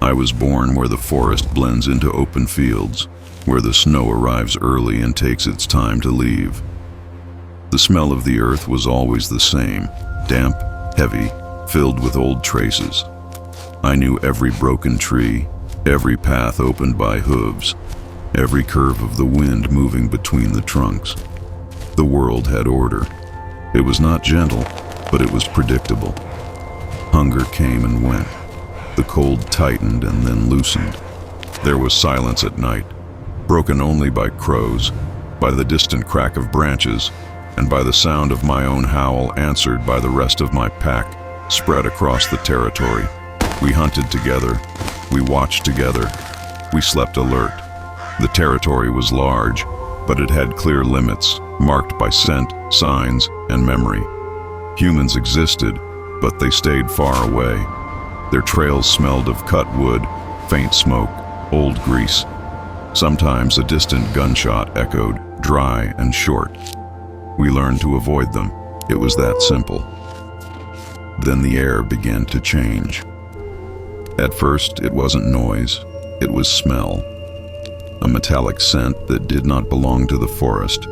I was born where the forest blends into open fields, where the snow arrives early and takes its time to leave. The smell of the earth was always the same, damp, heavy, filled with old traces. I knew every broken tree, every path opened by hooves, every curve of the wind moving between the trunks. The world had order. It was not gentle, but it was predictable. Hunger came and went. The cold tightened and then loosened. There was silence at night, broken only by crows, by the distant crack of branches, and by the sound of my own howl answered by the rest of my pack spread across the territory. We hunted together. We watched together. We slept alert. The territory was large, but it had clear limits, marked by scent, signs, and memory. Humans existed, but they stayed far away. Their trails smelled of cut wood, faint smoke, old grease. Sometimes a distant gunshot echoed, dry and short. We learned to avoid them. It was that simple. Then the air began to change. At first, it wasn't noise, it was smell. A metallic scent that did not belong to the forest.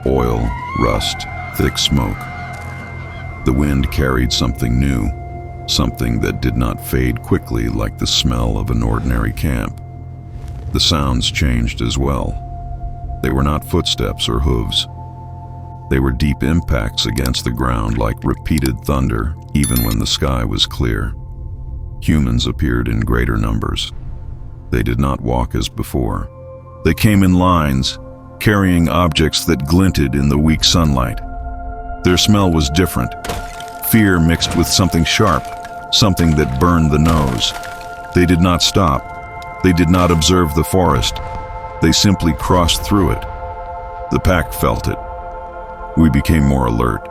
Oil, rust, thick smoke. The wind carried something new, something that did not fade quickly like the smell of an ordinary camp. The sounds changed as well. They were not footsteps or hooves. They were deep impacts against the ground like repeated thunder, even when the sky was clear. Humans appeared in greater numbers. They did not walk as before. They came in lines, carrying objects that glinted in the weak sunlight. Their smell was different. Fear mixed with something sharp, something that burned the nose. They did not stop. They did not observe the forest. They simply crossed through it. The pack felt it. We became more alert.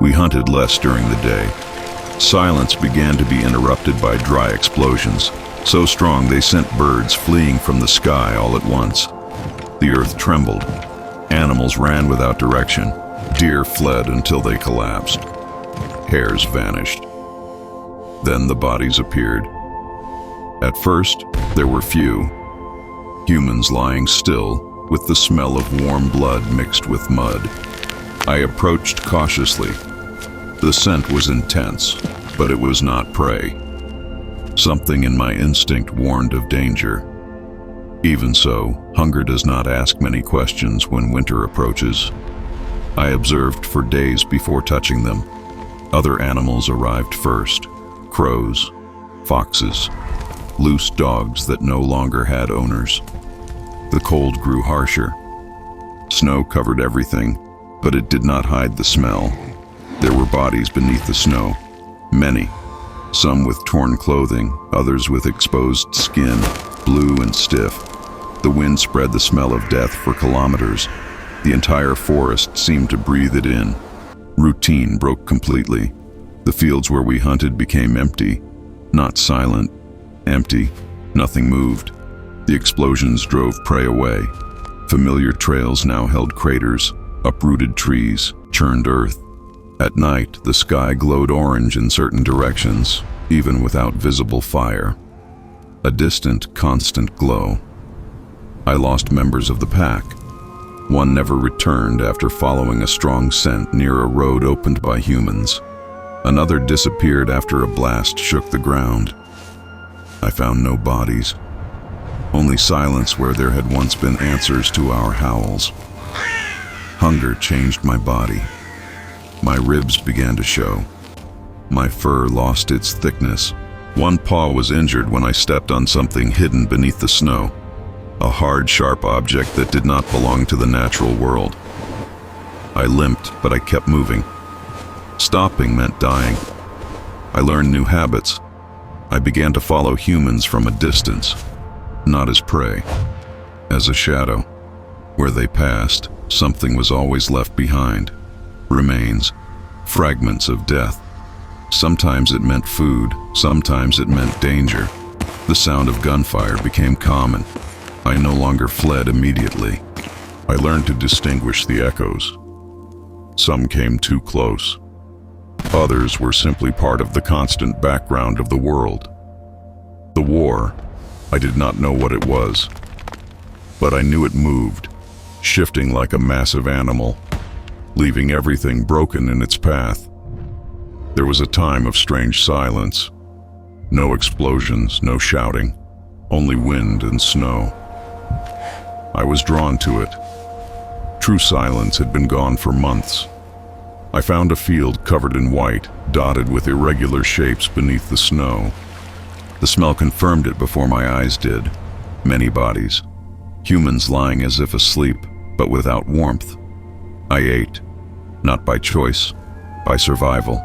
We hunted less during the day. Silence began to be interrupted by dry explosions, so strong they sent birds fleeing from the sky all at once. The earth trembled. Animals ran without direction. Deer fled until they collapsed. Hares vanished. Then the bodies appeared. At first, there were few. Humans lying still, with the smell of warm blood mixed with mud. I approached cautiously. The scent was intense, but it was not prey. Something in my instinct warned of danger. Even so, hunger does not ask many questions when winter approaches. I observed for days before touching them. Other animals arrived first. Crows, foxes, loose dogs that no longer had owners. The cold grew harsher. Snow covered everything, but it did not hide the smell. There were bodies beneath the snow, many. Some with torn clothing, others with exposed skin, blue and stiff. The wind spread the smell of death for kilometers. The entire forest seemed to breathe it in. Routine broke completely. The fields where we hunted became empty. Not silent, empty. Nothing moved. The explosions drove prey away. Familiar trails now held craters, uprooted trees, churned earth. At night, the sky glowed orange in certain directions, even without visible fire. A distant, constant glow. I lost members of the pack. One never returned after following a strong scent near a road opened by humans. Another disappeared after a blast shook the ground. I found no bodies, only silence where there had once been answers to our howls. Hunger changed my body. My ribs began to show. My fur lost its thickness. One paw was injured when I stepped on something hidden beneath the snow. A hard, sharp object that did not belong to the natural world. I limped, but I kept moving. Stopping meant dying. I learned new habits. I began to follow humans from a distance, not as prey, as a shadow. Where they passed, something was always left behind. Remains, fragments of death. Sometimes it meant food, sometimes it meant danger. The sound of gunfire became common. I no longer fled immediately. I learned to distinguish the echoes. Some came too close. Others were simply part of the constant background of the world. The war, I did not know what it was, but I knew it moved, shifting like a massive animal, leaving everything broken in its path. There was a time of strange silence. No explosions, no shouting, only wind and snow. I was drawn to it. True silence had been gone for months. I found a field covered in white, dotted with irregular shapes beneath the snow. The smell confirmed it before my eyes did. Many bodies. Humans lying as if asleep, but without warmth. I ate, not by choice, by survival.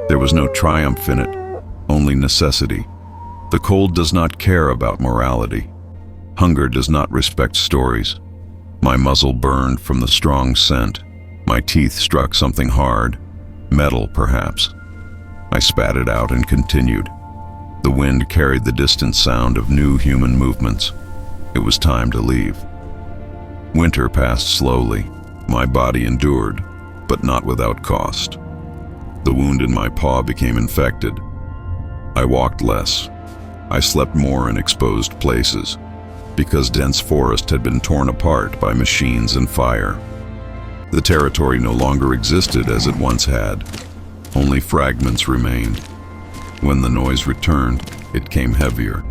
There was no triumph in it, only necessity. The cold does not care about morality. Hunger does not respect stories. My muzzle burned from the strong scent. My teeth struck something hard, metal perhaps. I spat it out and continued. The wind carried the distant sound of new human movements. It was time to leave. Winter passed slowly. My body endured, but not without cost. The wound in my paw became infected. I walked less. I slept more in exposed places, because dense forest had been torn apart by machines and fire. The territory no longer existed as it once had. Only fragments remained. When the noise returned, it came heavier.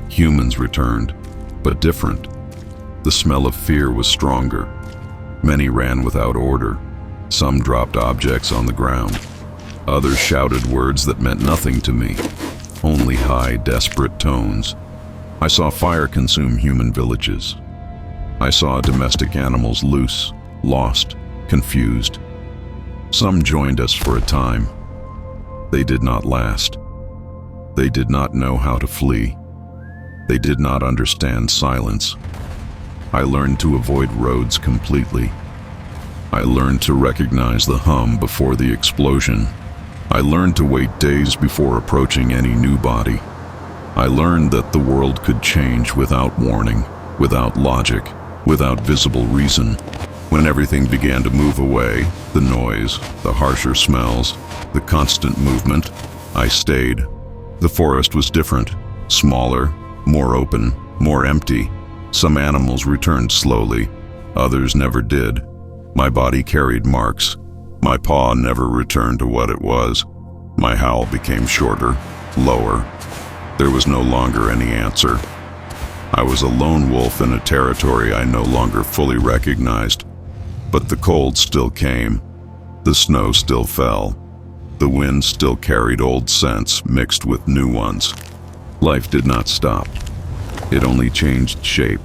Humans returned, but different. The smell of fear was stronger. Many ran without order. Some dropped objects on the ground. Others shouted words that meant nothing to me, only high, desperate tones. I saw fire consume human villages. I saw domestic animals loose, lost, confused. Some joined us for a time. They did not last. They did not know how to flee. They did not understand silence. I learned to avoid roads completely. I learned to recognize the hum before the explosion. I learned to wait days before approaching any new body. I learned that the world could change without warning, without logic, without visible reason. When everything began to move away, the noise, the harsher smells, the constant movement, I stayed. The forest was different, smaller, more open, more empty. Some animals returned slowly, others never did. My body carried marks. My paw never returned to what it was. My howl became shorter, lower. There was no longer any answer. I was a lone wolf in a territory I no longer fully recognized. But the cold still came. The snow still fell. The wind still carried old scents mixed with new ones. Life did not stop. It only changed shape.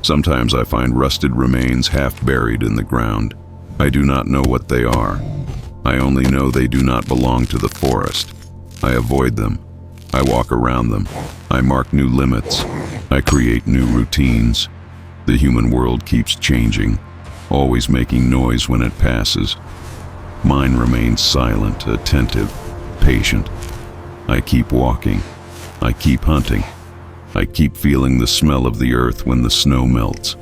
Sometimes I find rusted remains half buried in the ground. I do not know what they are. I only know they do not belong to the forest. I avoid them. I walk around them. I mark new limits. I create new routines. The human world keeps changing, always making noise when it passes. Mine remains silent, attentive, patient. I keep walking. I keep hunting. I keep feeling the smell of the earth when the snow melts.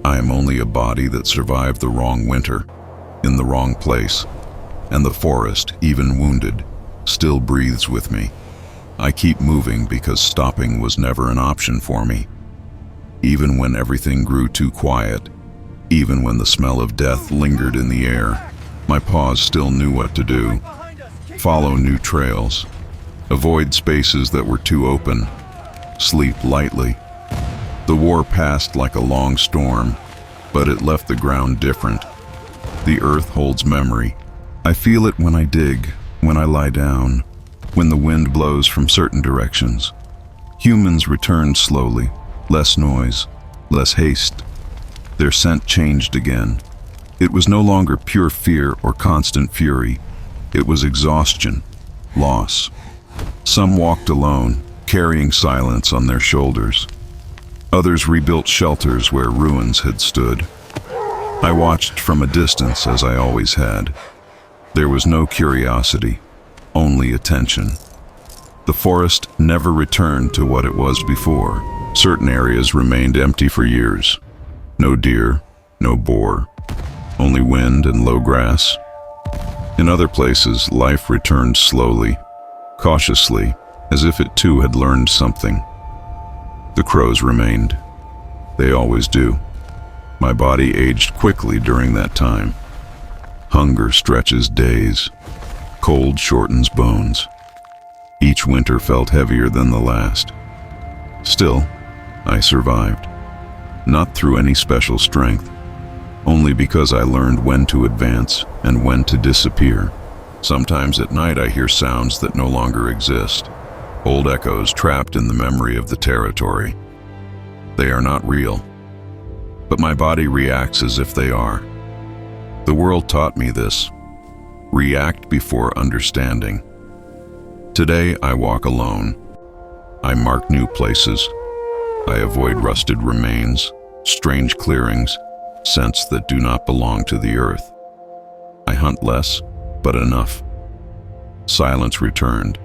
I am only a body that survived the wrong winter, in the wrong place, and the forest, even wounded, still breathes with me. I keep moving because stopping was never an option for me. Even when everything grew too quiet, even when the smell of death lingered in the air, my paws still knew what to do. Follow new trails. Avoid spaces that were too open. Sleep lightly. The war passed like a long storm, but it left the ground different. The earth holds memory. I feel it when I dig, when I lie down, when the wind blows from certain directions. Humans returned slowly, less noise, less haste. Their scent changed again. It was no longer pure fear or constant fury. It was exhaustion, loss. Some walked alone, carrying silence on their shoulders. Others rebuilt shelters where ruins had stood. I watched from a distance as I always had. There was no curiosity, only attention. The forest never returned to what it was before. Certain areas remained empty for years. No deer, no boar, only wind and low grass. In other places, life returned slowly, cautiously, as if it too had learned something. The crows remained. They always do. My body aged quickly during that time. Hunger stretches days. Cold shortens bones. Each winter felt heavier than the last. Still, I survived. Not through any special strength, only because I learned when to advance and when to disappear. Sometimes at night I hear sounds that no longer exist, old echoes trapped in the memory of the territory. They are not real, but my body reacts as if they are. The world taught me this. React before understanding. Today I walk alone. I mark new places. I avoid rusted remains, strange clearings, scents that do not belong to the earth. I hunt less, but enough. Silence returned,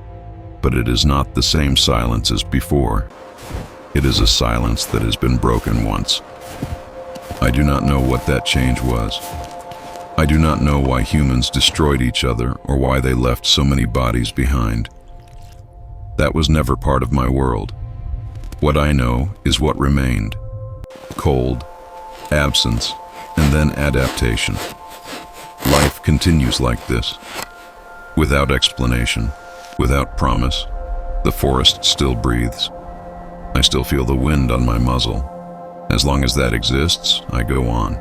but it is not the same silence as before. It is a silence that has been broken once. I do not know what that change was. I do not know why humans destroyed each other or why they left so many bodies behind. That was never part of my world. What I know is what remained. Cold, absence, and then adaptation. Life continues like this. Without explanation, without promise, the forest still breathes. I still feel the wind on my muzzle. As long as that exists, I go on.